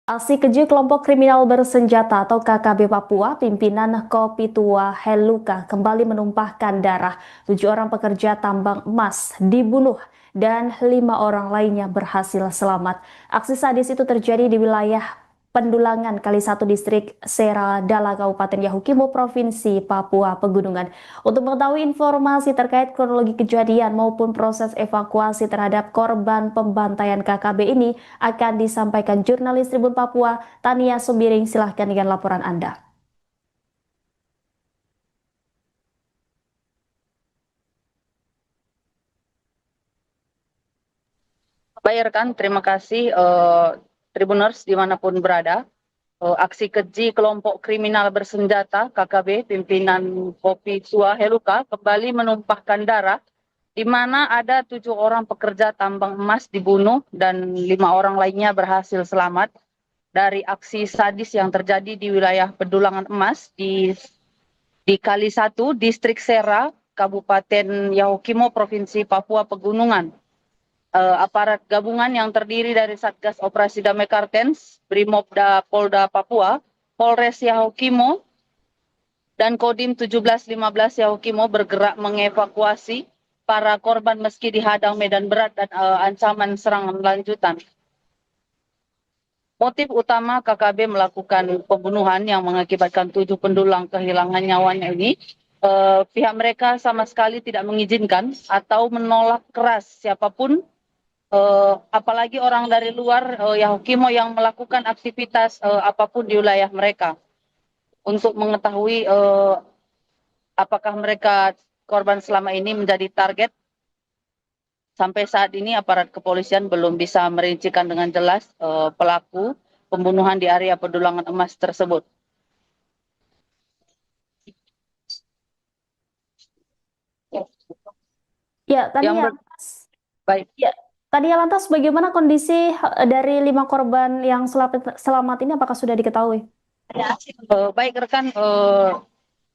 Aksi keji kelompok kriminal bersenjata atau KKB Papua, pimpinan Kopi Tua Heluka kembali menumpahkan darah. 7 orang pekerja tambang emas dibunuh dan 5 orang lainnya berhasil selamat. Aksi sadis itu terjadi di wilayah Pendulangan kali 1 distrik Seradala Kabupaten Yahukimo Provinsi Papua Pegunungan. Untuk mengetahui informasi terkait kronologi kejadian maupun proses evakuasi terhadap korban pembantaian KKB ini akan disampaikan jurnalis Tribun Papua Tania Sumbiring. Silahkan dengan laporan Anda. Baik rekan, terima kasih Tribuners dimanapun berada. Aksi keji kelompok kriminal bersenjata KKB pimpinan Kopi Tua Heluka kembali menumpahkan darah, di mana ada 7 orang pekerja tambang emas dibunuh dan 5 orang lainnya berhasil selamat dari aksi sadis yang terjadi di wilayah Pendulangan Emas di Kali 1 Distrik Sera, Kabupaten Yahukimo, Provinsi Papua Pegunungan. Aparat gabungan yang terdiri dari Satgas Operasi Damai Kartens, Brimobda Polda Papua, Polres Yahukimo, dan Kodim 1715 Yahukimo bergerak mengevakuasi para korban meski dihadang medan berat dan ancaman serangan lanjutan. Motif utama KKB melakukan pembunuhan yang mengakibatkan 7 pendulang kehilangan nyawanya ini, pihak mereka sama sekali tidak mengizinkan atau menolak keras siapapun, apalagi orang dari luar Yahukimo yang melakukan aktivitas apapun di wilayah mereka, untuk mengetahui apakah mereka korban selama ini menjadi target. Sampai saat ini aparat kepolisian belum bisa merincikan dengan jelas pelaku pembunuhan di area Pendulangan Emas tersebut. Ya, Tania. Baik. Ya, Tania, lantas bagaimana kondisi dari 5 korban yang selamat ini? Apakah sudah diketahui? Baik rekan,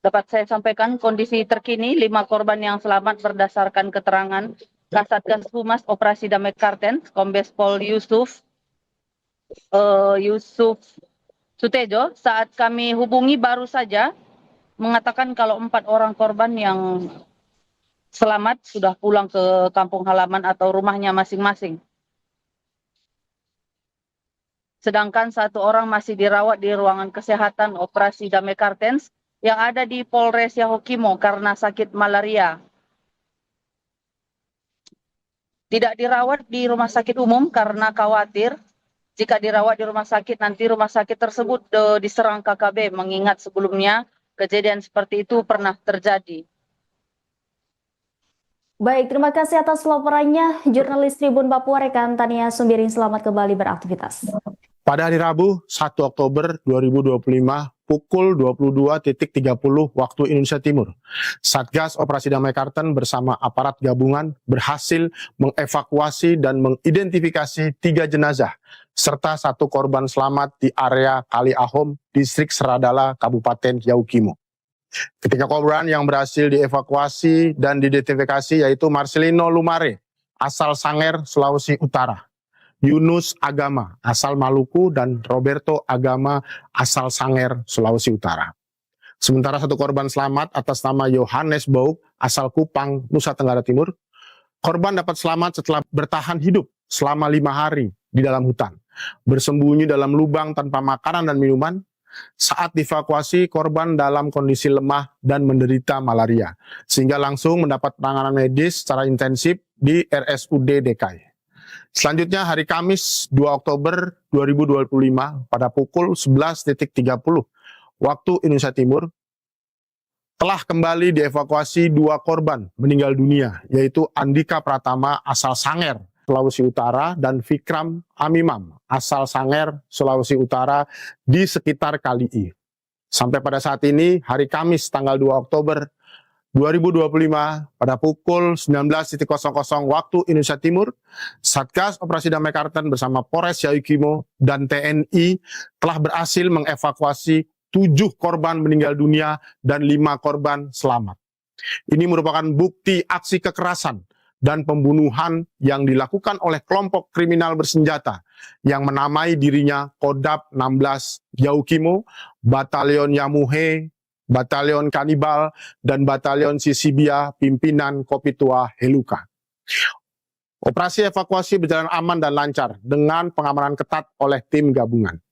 dapat saya sampaikan kondisi terkini 5 korban yang selamat berdasarkan keterangan Kasatgas Humas Operasi Damai Kartens, Kombes Pol Yusuf Sutejo. Saat kami hubungi baru saja mengatakan kalau 4 orang korban yang selamat sudah pulang ke kampung halaman atau rumahnya masing-masing. Sedangkan 1 orang masih dirawat di ruangan kesehatan Operasi Damai Kartens yang ada di Polres Yahukimo karena sakit malaria. Tidak dirawat di rumah sakit umum karena khawatir jika dirawat di rumah sakit nanti rumah sakit tersebut diserang KKB, mengingat sebelumnya kejadian seperti itu pernah terjadi. Baik, terima kasih atas laporannya jurnalis Tribun Papua rekan Tania Sumbiring. Selamat kembali beraktivitas. Pada hari Rabu 1 Oktober 2025 pukul 22.30 waktu Indonesia Timur, Satgas Operasi Damai Kartens bersama aparat gabungan berhasil mengevakuasi dan mengidentifikasi 3 jenazah serta 1 korban selamat di area Kali Ahom, Distrik Seradala, Kabupaten Yahukimo. Ketiga korban yang berhasil dievakuasi dan diidentifikasi yaitu Marcelino Lumare, asal Sanger, Sulawesi Utara, Yunus Agama, asal Maluku, dan Roberto Agama, asal Sanger, Sulawesi Utara. Sementara 1 korban selamat atas nama Yohanes Bauk, asal Kupang, Nusa Tenggara Timur. Korban dapat selamat setelah bertahan hidup selama 5 hari di dalam hutan, bersembunyi dalam lubang tanpa makanan dan minuman. Saat dievakuasi, korban dalam kondisi lemah dan menderita malaria, sehingga langsung mendapat penanganan medis secara intensif di RSUD DKI. Selanjutnya hari Kamis 2 Oktober 2025 pada pukul 11.30 waktu Indonesia Timur, telah kembali dievakuasi 2 korban meninggal dunia, yaitu Andika Pratama asal Sanger, Sulawesi Utara, dan Vikram Amimam asal Sanger, Sulawesi Utara di sekitar Kali I. Sampai pada saat ini, hari Kamis tanggal 2 Oktober 2025 pada pukul 19.00 waktu Indonesia Timur, Satgas Operasi Damai Kartens bersama Polres Yahukimo dan TNI telah berhasil mengevakuasi 7 korban meninggal dunia dan 5 korban selamat. Ini merupakan bukti aksi kekerasan dan pembunuhan yang dilakukan oleh kelompok kriminal bersenjata yang menamai dirinya Kodam 16 Yaukimo, Batalion Yamuhe, Batalion Kanibal, dan Batalion Sisibia pimpinan Kopitua Heluka. Operasi evakuasi berjalan aman dan lancar dengan pengamanan ketat oleh tim gabungan.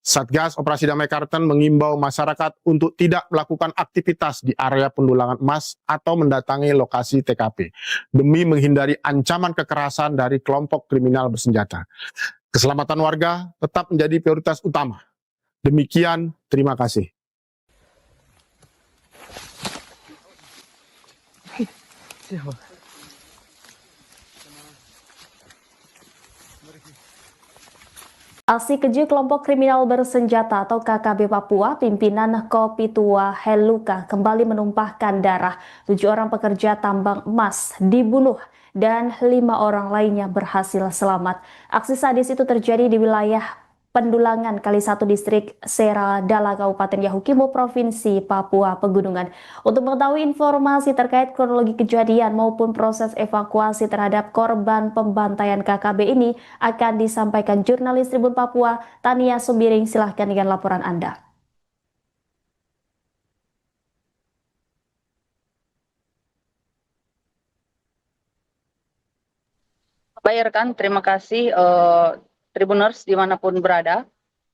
Satgas Operasi Damai Karten mengimbau masyarakat untuk tidak melakukan aktivitas di area pendulangan emas atau mendatangi lokasi TKP demi menghindari ancaman kekerasan dari kelompok kriminal bersenjata. Keselamatan warga tetap menjadi prioritas utama. Demikian, terima kasih. Aksi keji kelompok kriminal bersenjata atau KKB Papua, pimpinan Kopitua Heluka kembali menumpahkan darah. 7 orang pekerja tambang emas dibunuh dan 5 orang lainnya berhasil selamat. Aksi sadis itu terjadi di wilayah Pendulangan Kali 1 Distrik Seradala Kabupaten Yahukimo Provinsi Papua Pegunungan. Untuk mengetahui informasi terkait kronologi kejadian maupun proses evakuasi terhadap korban pembantaian KKB ini akan disampaikan jurnalis Tribun Papua Tania Sumbiring. Silahkan dengan laporan Anda. Bayarkan, terima kasih Tribuners dimanapun berada.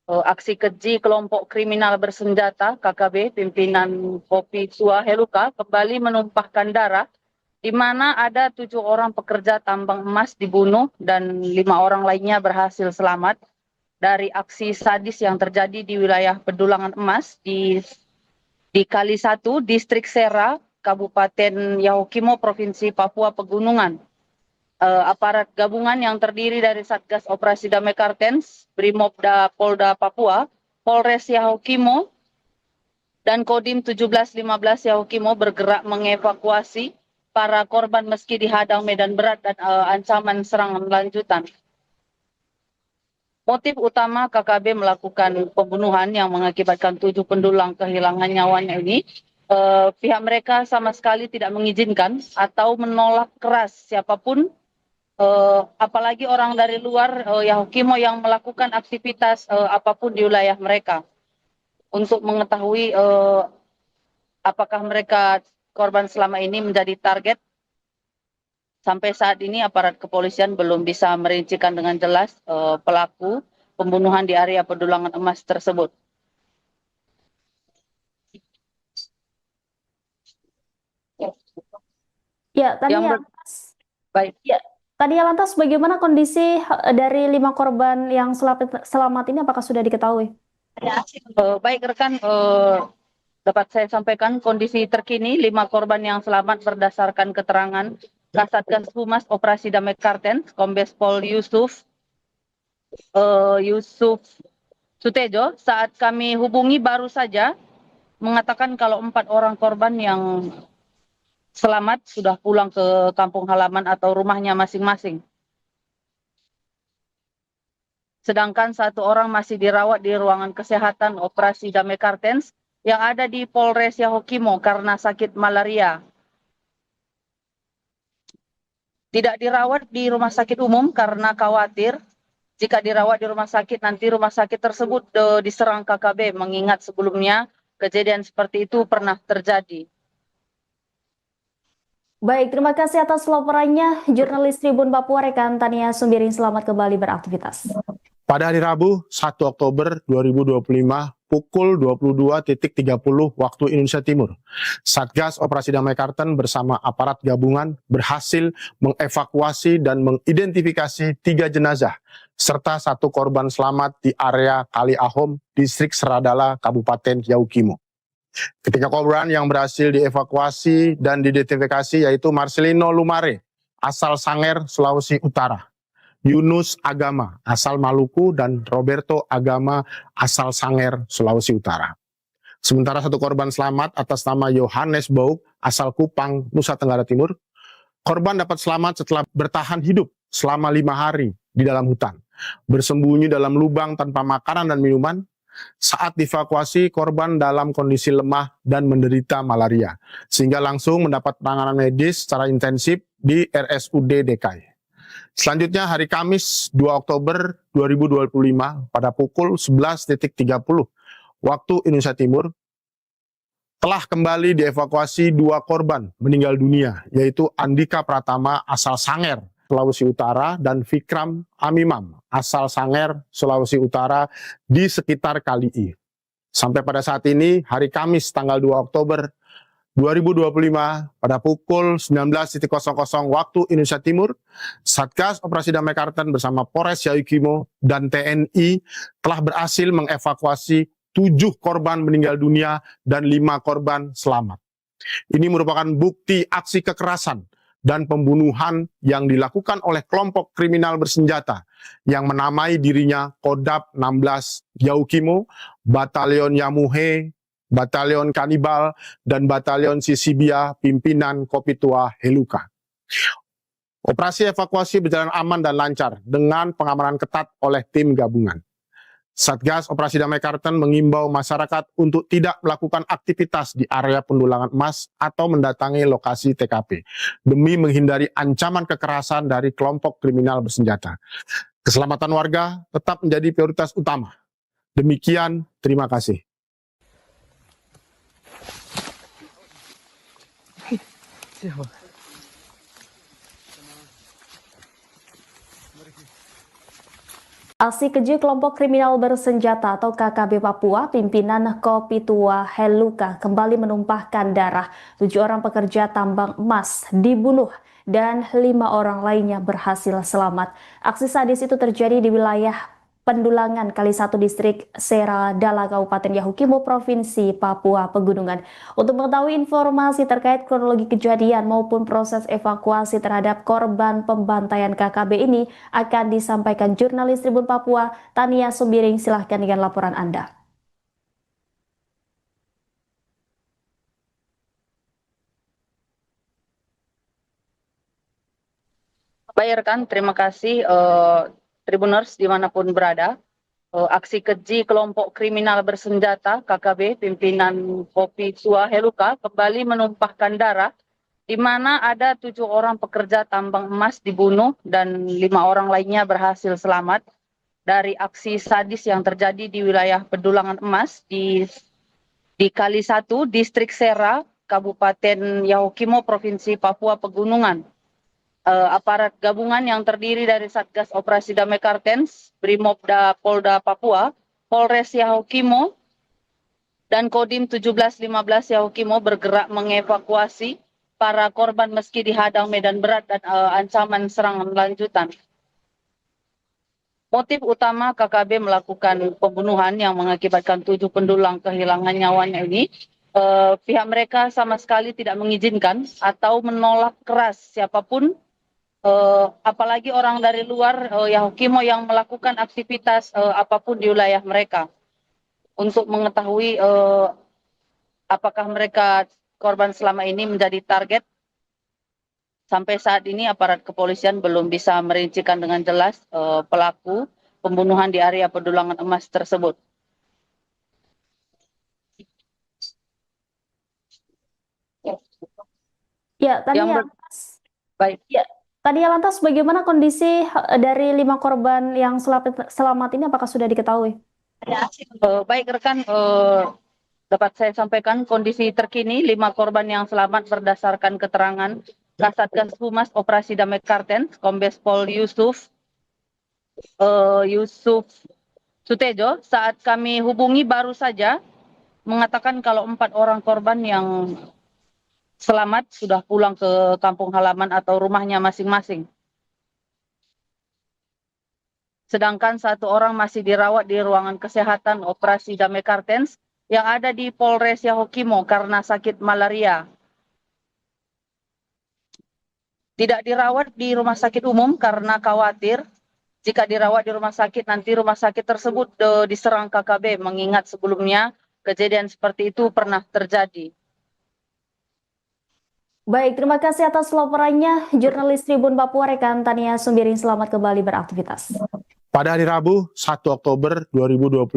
Aksi keji kelompok kriminal bersenjata KKB pimpinan Kopitua Heluka kembali menumpahkan darah, di mana ada 7 orang pekerja tambang emas dibunuh dan 5 orang lainnya berhasil selamat dari aksi sadis yang terjadi di wilayah Pendulangan Emas di Kali 1 Distrik Sera Kabupaten Yahukimo Provinsi Papua Pegunungan. Aparat gabungan yang terdiri dari Satgas Operasi Damai Karten, Brimobda Polda Papua, Polres Yahukimo, dan Kodim 1715 Yahukimo bergerak mengevakuasi para korban meski dihadang medan berat dan ancaman serangan lanjutan. Motif utama KKB melakukan pembunuhan yang mengakibatkan 7 pendulang kehilangan nyawanya ini, pihak mereka sama sekali tidak mengizinkan atau menolak keras siapapun, apalagi orang dari luar Yahukimo yang melakukan aktivitas apapun di wilayah mereka. Untuk mengetahui apakah mereka korban selama ini menjadi target, sampai saat ini aparat kepolisian belum bisa merincikan dengan jelas pelaku pembunuhan di area Pendulangan Emas tersebut. Ya, Tania, Baik. Ya, Tania, lantas bagaimana kondisi dari 5 korban yang selamat ini? Apakah sudah diketahui? Baik rekan, dapat saya sampaikan kondisi terkini 5 korban yang selamat berdasarkan keterangan Kasatgas Humas Operasi Damai Karten, Kombes Pol Yusuf Sutejo. Saat kami hubungi baru saja mengatakan kalau 4 orang korban yang selamat sudah pulang ke kampung halaman atau rumahnya masing-masing. Sedangkan 1 orang masih dirawat di ruangan kesehatan Operasi Damai Karten yang ada di Polres Yahukimo karena sakit malaria. Tidak dirawat di rumah sakit umum karena khawatir jika dirawat di rumah sakit nanti rumah sakit tersebut diserang KKB, mengingat sebelumnya kejadian seperti itu pernah terjadi. Baik, terima kasih atas laporannya jurnalis Tribun Papua rekan Tania Sumbiring. Selamat kembali beraktivitas. Pada hari Rabu 1 Oktober 2025 pukul 22.30 waktu Indonesia Timur, Satgas Operasi Damai Karten bersama aparat gabungan berhasil mengevakuasi dan mengidentifikasi 3 jenazah serta 1 korban selamat di area Kali Ahom, Distrik Seradala, Kabupaten Yahukimo. Ketiga korban yang berhasil dievakuasi dan diidentifikasi yaitu Marcelino Lumare, asal Sanger, Sulawesi Utara, Yunus Agama, asal Maluku, dan Roberto Agama, asal Sanger, Sulawesi Utara. Sementara 1 korban selamat atas nama Yohanes Bauk, asal Kupang, Nusa Tenggara Timur. Korban dapat selamat setelah bertahan hidup selama 5 hari di dalam hutan, bersembunyi dalam lubang tanpa makanan dan minuman, Saat dievakuasi, korban dalam kondisi lemah dan menderita malaria, sehingga langsung mendapat penanganan medis secara intensif di RSUD DKI. Selanjutnya hari Kamis 2 Oktober 2025 pada pukul 11.30 waktu Indonesia Timur, telah kembali dievakuasi 2 korban meninggal dunia, yaitu Andika Pratama asal Sanger, Sulawesi Utara, dan Vikram Amimam asal Sanger, Sulawesi Utara di sekitar Kali I. Sampai pada saat ini, hari Kamis tanggal 2 Oktober 2025 pada pukul 19.00 waktu Indonesia Timur, Satgas Operasi Damai Karten bersama Polres Yahukimo dan TNI telah berhasil mengevakuasi 7 korban meninggal dunia dan 5 korban selamat. Ini merupakan bukti aksi kekerasan dan pembunuhan yang dilakukan oleh kelompok kriminal bersenjata yang menamai dirinya Kodam 16 Yahukimo, Batalion Yamuhe, Batalion Kanibal, dan Batalion Sisibia pimpinan Kopitua Heluka. Operasi evakuasi berjalan aman dan lancar dengan pengamanan ketat oleh tim gabungan. Satgas Operasi Damai Karten mengimbau masyarakat untuk tidak melakukan aktivitas di area pendulangan emas atau mendatangi lokasi TKP demi menghindari ancaman kekerasan dari kelompok kriminal bersenjata. Keselamatan warga tetap menjadi prioritas utama. Demikian, terima kasih. Aksi keji kelompok kriminal bersenjata atau KKB Papua, pimpinan Kopitua Heluka kembali menumpahkan darah. 7 orang pekerja tambang emas dibunuh dan 5 orang lainnya berhasil selamat. Aksi sadis itu terjadi di wilayah Pendulangan Kali 1 Distrik Seradala Kabupaten Yahukimo Provinsi Papua Pegunungan. Untuk mengetahui informasi terkait kronologi kejadian maupun proses evakuasi terhadap korban pembantaian KKB ini akan disampaikan jurnalis Tribun Papua Tania Sumbiring. Silahkan dengan laporan Anda. Bayarkan, terima kasih Tribuners dimanapun berada. Aksi keji kelompok kriminal bersenjata KKB pimpinan Kopitua Heluka kembali menumpahkan darah, di mana ada 7 orang pekerja tambang emas dibunuh dan 5 orang lainnya berhasil selamat dari aksi sadis yang terjadi di wilayah Pendulangan Emas di Kali 1 Distrik Sera Kabupaten Yahukimo Provinsi Papua Pegunungan. Aparat gabungan yang terdiri dari Satgas Operasi Damai Karten, Brimobda Polda Papua, Polres Yahukimo, dan Kodim 1715 Yahukimo bergerak mengevakuasi para korban meski dihadang medan berat dan ancaman serangan lanjutan. Motif utama KKB melakukan pembunuhan yang mengakibatkan 7 pendulang kehilangan nyawanya ini, pihak mereka sama sekali tidak mengizinkan atau menolak keras siapapun, apalagi orang dari luar Yahukimo yang melakukan aktivitas apapun di wilayah mereka. Untuk mengetahui apakah mereka korban selama ini menjadi target, sampai saat ini aparat kepolisian belum bisa merincikan dengan jelas pelaku pembunuhan di area Pendulangan Emas tersebut. Ya, Tania. Baik. Ya. Tania, lantas bagaimana kondisi dari 5 korban yang selamat ini, apakah sudah diketahui? Baik rekan, dapat saya sampaikan kondisi terkini 5 korban yang selamat berdasarkan keterangan Kasatgas Humas Operasi Damai Karten, Kombes Pol Yusuf Sutejo. Saat kami hubungi baru saja mengatakan kalau 4 orang korban yang selamat sudah pulang ke kampung halaman atau rumahnya masing-masing. Sedangkan 1 orang masih dirawat di ruangan kesehatan Operasi Damai Karten yang ada di Polres Yahukimo karena sakit malaria. Tidak dirawat di rumah sakit umum karena khawatir jika dirawat di rumah sakit nanti rumah sakit tersebut diserang KKB, mengingat sebelumnya kejadian seperti itu pernah terjadi. Baik, terima kasih atas laporannya jurnalis Tribun Papua rekan Tania Sumbiring. Selamat kembali beraktivitas. Pada hari Rabu 1 Oktober 2025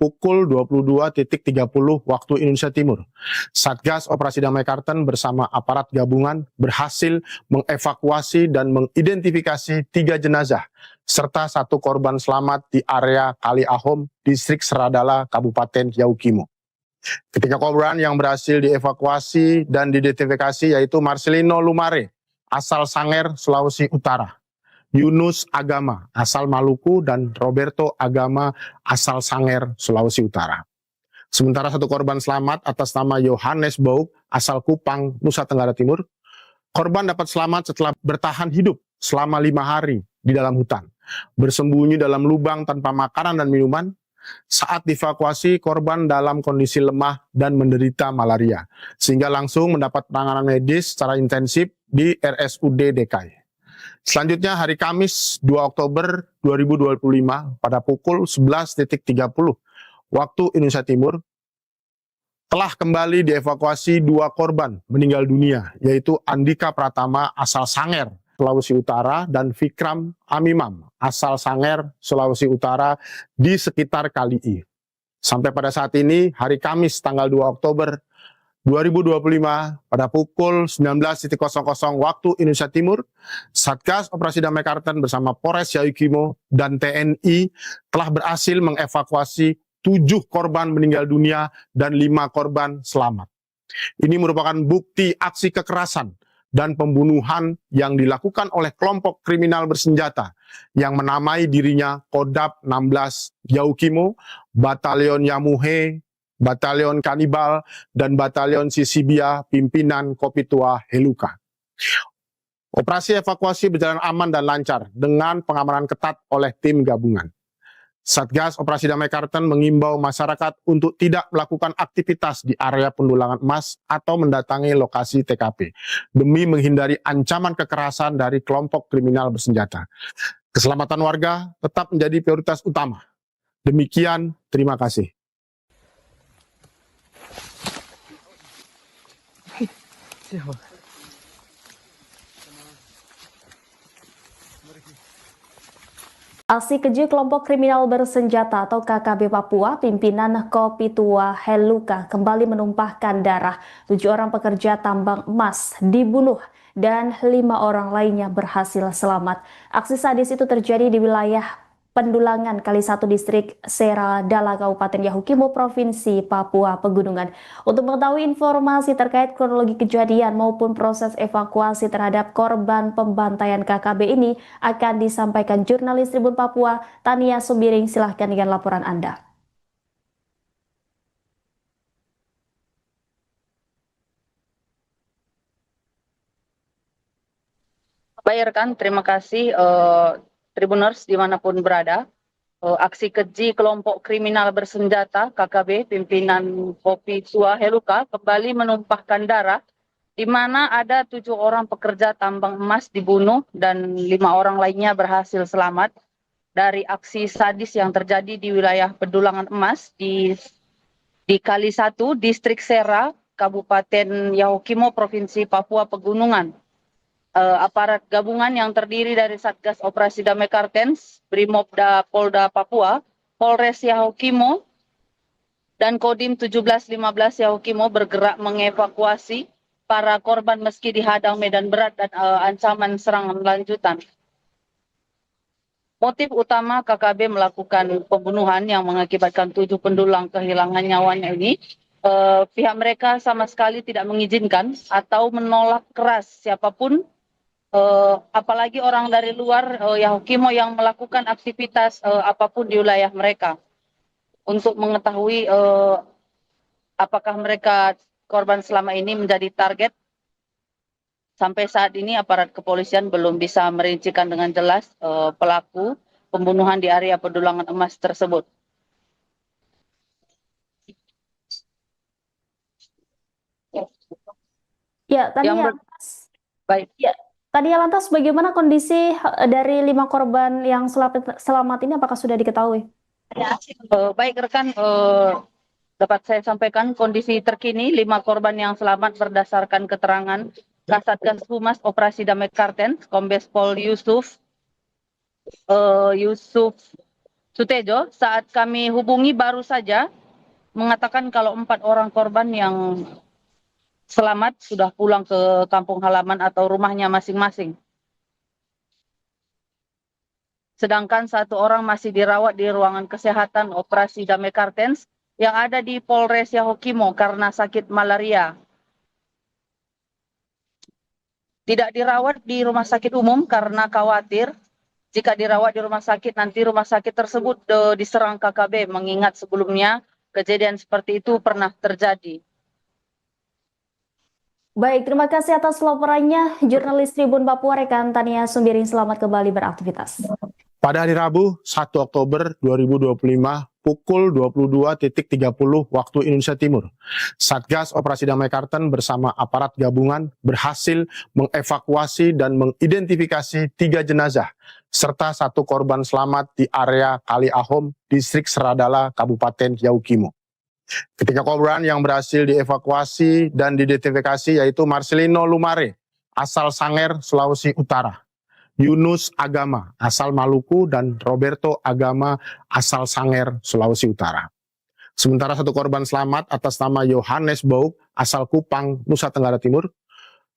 pukul 22.30 waktu Indonesia Timur. Satgas Operasi Damai Karten bersama aparat gabungan berhasil mengevakuasi dan mengidentifikasi 3 jenazah serta 1 korban selamat di area Kali Ahom, Distrik Seradala, Kabupaten Yaukimo. Ketiga korban yang berhasil dievakuasi dan diidentifikasi yaitu Marcelino Lumare, asal Sanger, Sulawesi Utara, Yunus Agama, asal Maluku, dan Roberto Agama, asal Sanger, Sulawesi Utara. Sementara 1 korban selamat atas nama Yohanes Bauk, asal Kupang, Nusa Tenggara Timur. Korban dapat selamat setelah bertahan hidup selama 5 hari di dalam hutan, bersembunyi dalam lubang tanpa makanan dan minuman. Saat dievakuasi, korban dalam kondisi lemah dan menderita malaria, sehingga langsung mendapat penanganan medis secara intensif di RSUD DKI. Selanjutnya hari Kamis 2 Oktober 2025 pada pukul 11.30 waktu Indonesia Timur telah kembali dievakuasi 2 korban meninggal dunia, yaitu Andika Pratama asal Sanger, Sulawesi Utara, dan Vikram Amimam asal Sanger, Sulawesi Utara di sekitar Kali I. Sampai pada saat ini hari Kamis tanggal 2 Oktober 2025 pada pukul 19.00 waktu Indonesia Timur, Satgas Operasi Damai Karten bersama Polres Yaukimo dan TNI telah berhasil mengevakuasi 7 korban meninggal dunia dan 5 korban selamat. Ini merupakan bukti aksi kekerasan dan pembunuhan yang dilakukan oleh kelompok kriminal bersenjata yang menamai dirinya Kodam 16 Yaukimo, Batalion Yamuhe, Batalion Kanibal, dan Batalion Sisibia pimpinan Kopitua Heluka. Operasi evakuasi berjalan aman dan lancar dengan pengamanan ketat oleh tim gabungan. Satgas Operasi Damai Karten mengimbau masyarakat untuk tidak melakukan aktivitas di area pendulangan emas atau mendatangi lokasi TKP demi menghindari ancaman kekerasan dari kelompok kriminal bersenjata. Keselamatan warga tetap menjadi prioritas utama. Demikian, terima kasih. Aksi keji kelompok kriminal bersenjata atau KKB Papua, pimpinan Kopitua Heluka kembali menumpahkan darah. 7 orang pekerja tambang emas dibunuh dan 5 orang lainnya berhasil selamat. Aksi sadis itu terjadi di wilayah Pendulangan Kali 1 Distrik Seradala, Kabupaten Yaukimo, Provinsi Papua Pegunungan. Untuk mengetahui informasi terkait kronologi kejadian maupun proses evakuasi terhadap korban pembantaian KKB ini akan disampaikan jurnalis Tribun Papua, Tania Subiring. Silahkan dengan laporan Anda. Baik rekan, terima kasih Tribuners dimanapun berada. Aksi keji kelompok kriminal bersenjata KKB pimpinan Kopitua Heluka kembali menumpahkan darah, di mana ada 7 orang pekerja tambang emas dibunuh dan 5 orang lainnya berhasil selamat dari aksi sadis yang terjadi di wilayah Pendulangan Emas di Kali 1 Distrik Sera, Kabupaten Yaukimo, Provinsi Papua Pegunungan. Aparat gabungan yang terdiri dari Satgas Operasi Damai Karten, Brimobda Polda Papua, Polres Yaukimo, dan Kodim 1715 Yaukimo bergerak mengevakuasi para korban meski dihadang medan berat dan ancaman serangan lanjutan. Motif utama KKB melakukan pembunuhan yang mengakibatkan 7 pendulang kehilangan nyawanya ini, pihak mereka sama sekali tidak mengizinkan atau menolak keras siapapun, apalagi orang dari luar Yaukimo yang melakukan aktivitas apapun di wilayah mereka. Untuk mengetahui apakah mereka korban selama ini menjadi target, sampai saat ini aparat kepolisian belum bisa merincikan dengan jelas pelaku pembunuhan di area Pendulangan Emas tersebut. Ya, Tania, Baik. Ya, Tania, lantas bagaimana kondisi dari 5 korban yang selamat ini, apakah sudah diketahui? Baik rekan, dapat saya sampaikan kondisi terkini 5 korban yang selamat berdasarkan keterangan Kasatgas Humas Operasi Damai Karten, Kombes Pol Yusuf Sutejo, saat kami hubungi baru saja mengatakan kalau 4 orang korban yang selamat sudah pulang ke kampung halaman atau rumahnya masing-masing. Sedangkan 1 orang masih dirawat di ruangan kesehatan operasi Damai Kartens yang ada di Polres Yahukimo karena sakit malaria. Tidak dirawat di rumah sakit umum karena khawatir jika dirawat di rumah sakit nanti rumah sakit tersebut diserang KKB, mengingat sebelumnya kejadian seperti itu pernah terjadi. Baik, terima kasih atas laporannya, jurnalis Tribun Papua rekan Tania Sumbiring, selamat kembali beraktivitas. Pada hari Rabu, 1 Oktober 2025, pukul 22.30 waktu Indonesia Timur, Satgas Operasi Damai Karten bersama aparat gabungan berhasil mengevakuasi dan mengidentifikasi 3 jenazah, serta 1 korban selamat di area Kali Ahom, Distrik Seradala, Kabupaten Yahukimo. Ketiga korban yang berhasil dievakuasi dan diidentifikasi yaitu Marcelino Lumare, asal Sanger, Sulawesi Utara, Yunus Agama, asal Maluku, dan Roberto Agama, asal Sanger, Sulawesi Utara. Sementara 1 korban selamat atas nama Yohanes Bouk, asal Kupang, Nusa Tenggara Timur.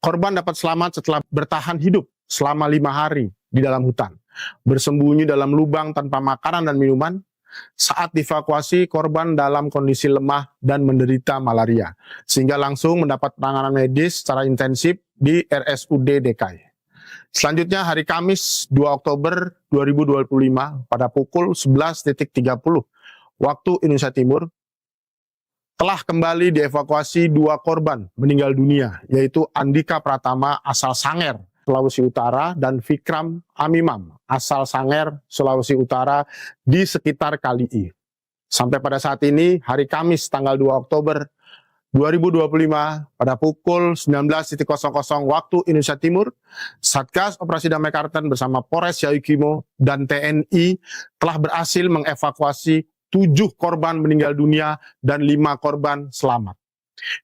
Korban dapat selamat setelah bertahan hidup selama 5 hari di dalam hutan, bersembunyi dalam lubang tanpa makanan dan minuman. Saat dievakuasi, korban dalam kondisi lemah dan menderita malaria, sehingga langsung mendapat penanganan medis secara intensif di RSUD DKI. Selanjutnya hari Kamis 2 Oktober 2025 pada pukul 11.30 waktu Indonesia Timur telah kembali dievakuasi 2 korban meninggal dunia, yaitu Andika Pratama asal Sanger, Sulawesi Utara, dan Vikram Amimam asal Sanger, Sulawesi Utara di sekitar Kali I. Sampai pada saat ini, hari Kamis tanggal 2 Oktober 2025 pada pukul 19.00 waktu Indonesia Timur, Satgas Operasi Damai Karten bersama Polres Yahukimo dan TNI telah berhasil mengevakuasi 7 korban meninggal dunia dan 5 korban selamat.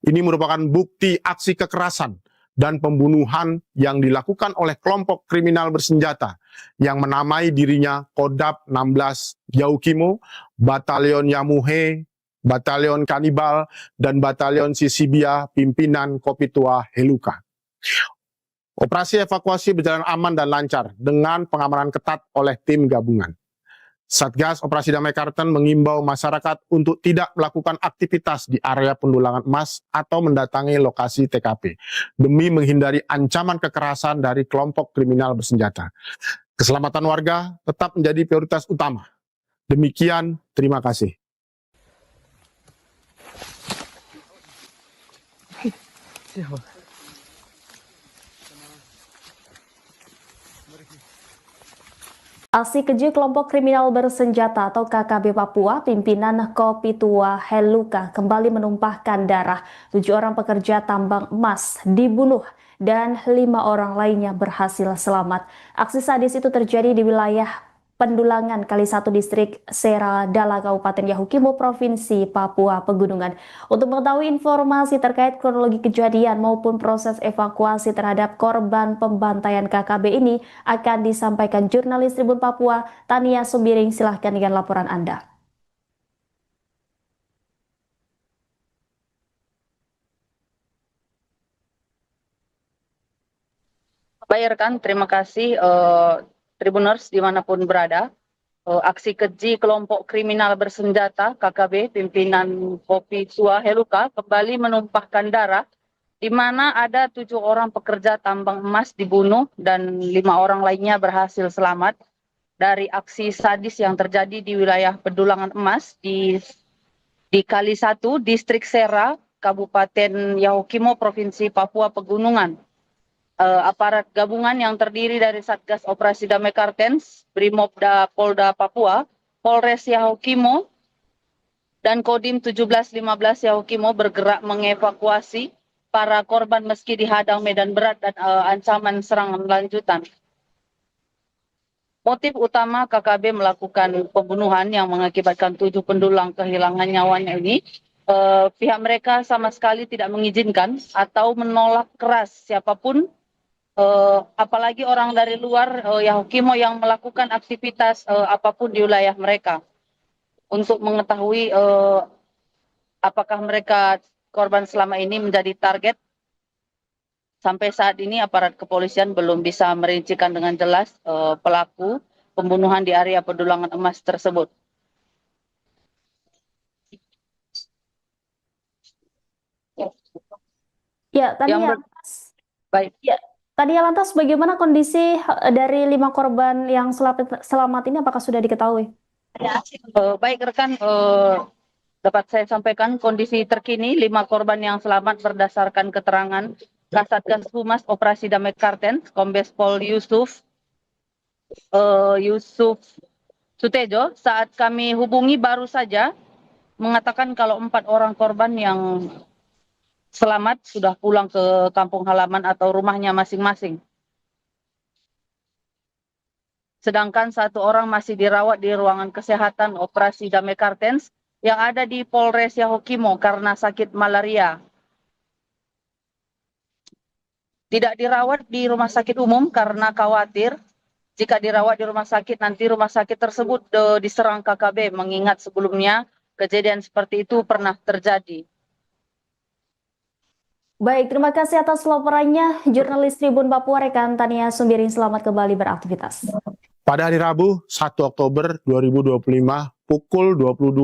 Ini merupakan bukti aksi kekerasan dan pembunuhan yang dilakukan oleh kelompok kriminal bersenjata yang menamai dirinya Kodam 16 Yahukimo, Batalion Yamuhe, Batalion Kanibal, dan Batalion Sisibia pimpinan Kopitua Heluka. Operasi evakuasi berjalan aman dan lancar dengan pengamanan ketat oleh tim gabungan. Satgas Operasi Damai Karten mengimbau masyarakat untuk tidak melakukan aktivitas di area pendulangan emas atau mendatangi lokasi TKP demi menghindari ancaman kekerasan dari kelompok kriminal bersenjata. Keselamatan warga tetap menjadi prioritas utama. Demikian, terima kasih. Aksi keji kelompok kriminal bersenjata atau KKB Papua, pimpinan Kopitua Heluka kembali menumpahkan darah. 7 orang pekerja tambang emas dibunuh dan 5 orang lainnya berhasil selamat. Aksi sadis itu terjadi di wilayah Pendulangan Kali 1 Distrik Seradala Kabupaten Yahukimo Provinsi Papua Pegunungan. Untuk mengetahui informasi terkait kronologi kejadian maupun proses evakuasi terhadap korban pembantaian KKB ini akan disampaikan jurnalis Tribun Papua Tania Sumbiring. Silahkan dengan laporan Anda. Bayarkan, terima kasih Tribuners dimanapun berada. Aksi keji kelompok kriminal bersenjata KKB pimpinan Kopitua Heluka kembali menumpahkan darah, di mana ada 7 orang pekerja tambang emas dibunuh dan 5 orang lainnya berhasil selamat dari aksi sadis yang terjadi di wilayah Pendulangan Emas di Kali 1 Distrik Sera Kabupaten Yahukimo Provinsi Papua Pegunungan. Aparat gabungan yang terdiri dari Satgas Operasi Damai Kartens, Brimobda Polda Papua, Polres Yahukimo, dan Kodim 1715 Yahukimo bergerak mengevakuasi para korban meski dihadang medan berat dan ancaman serangan lanjutan. Motif utama KKB melakukan pembunuhan yang mengakibatkan 7 pendulang kehilangan nyawanya ini, pihak mereka sama sekali tidak mengizinkan atau menolak keras siapapun apalagi orang dari luar Yahukimo yang melakukan aktivitas apapun di wilayah mereka untuk mengetahui apakah mereka korban selama ini menjadi target. Sampai saat ini aparat kepolisian belum bisa merincikan dengan jelas pelaku pembunuhan di area Pedulangan Emas tersebut. Ya, tadi Yang ya, baik. ya, tadi ya lantas bagaimana kondisi dari 5 korban yang selamat ini apakah sudah diketahui? Baik rekan, dapat saya sampaikan kondisi terkini 5 korban yang selamat berdasarkan keterangan Kasatgas Humas Operasi Damai Kartens Kombes Pol Yusuf Sutejo. Saat kami hubungi baru saja mengatakan kalau 4 orang korban yang selamat sudah pulang ke kampung halaman atau rumahnya masing-masing. Sedangkan 1 orang masih dirawat di ruangan kesehatan Operasi Damai Kartens yang ada di Polres Yahukimo karena sakit malaria. Tidak dirawat di rumah sakit umum karena khawatir jika dirawat di rumah sakit nanti rumah sakit tersebut diserang KKB, mengingat sebelumnya kejadian seperti itu pernah terjadi. Baik, terima kasih atas laporannya jurnalis Tribun Papua rekan Tania Sumbiring, selamat kembali beraktivitas. Pada hari Rabu 1 Oktober 2025 pukul 22